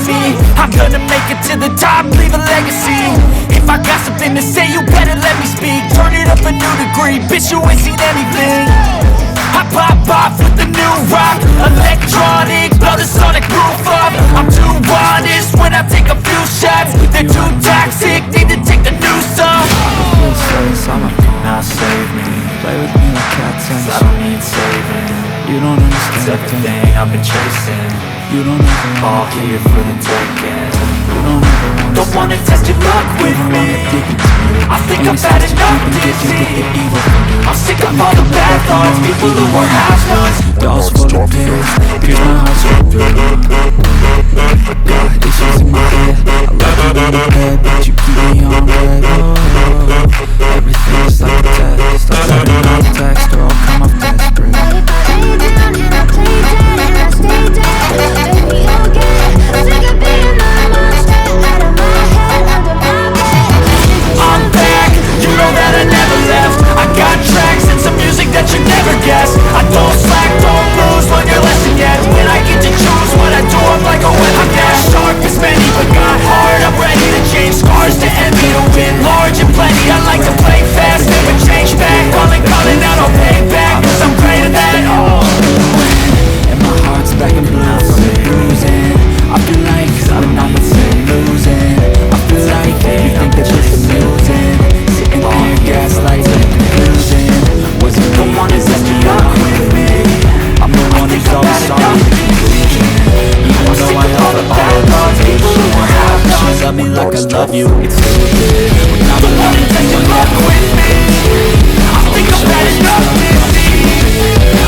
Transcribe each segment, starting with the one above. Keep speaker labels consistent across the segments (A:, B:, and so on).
A: me. I'm gonna make it to the top, leave a legacy. If I got something to say, you better let me speak. Turn it up a new degree, bitch, you ain't seen anything. I pop off with the new rock, electronic, blow the sonic roof up. I'm too honest when I take a few shots. They're too toxic, need to take the news off.
B: Someone cannot save me. Play with me like cats and I don't need saving. You don't understand. It's everything I've been chasing. You don't ever all here for the taking. You don't wanna test your luck with me. I think I've had enough dizzy. I'm sick of all the bad thoughts, people who are half-nots. Dolls full of pills, here's my house full. Got issues in my head. I love you in the bed, but you keep me on red. Everything's like a test. I'm turning off text or I'll come off desperate.
C: If I lay down and I play dead and I stay dead, baby, okay. Sick of being the monster out of my head, under my bed.
A: I'm back, you know that I never left. I got tracks and some music that you never guessed. I don't slack, don't lose, learn your lesson yet. When I get to choose what I do, I'm like a weapon net. Sharp as many, but got hard, I'm ready to change. Scars to envy, to win large and plenty. I like to play fast, never change back. Calling out, I'll pay back, cause I'm great at that.
B: And my heart's back in blue, I'm losing. I feel like I'm not losing. I feel like you think that this is amusing. Sitting there gaslighting, confusing. Was it the one that's just luck with me? I'm the one who's always sorry for confusion. Even though I offer all the thoughts, people who are half-nots. Love me like I love you, it's stupid. When I'm the one that's just luck with me. I think I've had enough dizzy.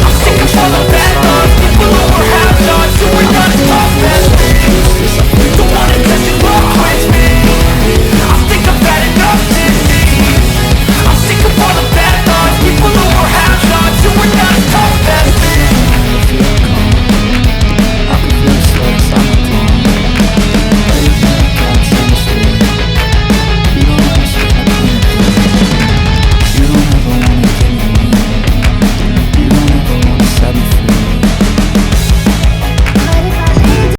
B: I'm sick of all the bad thoughts.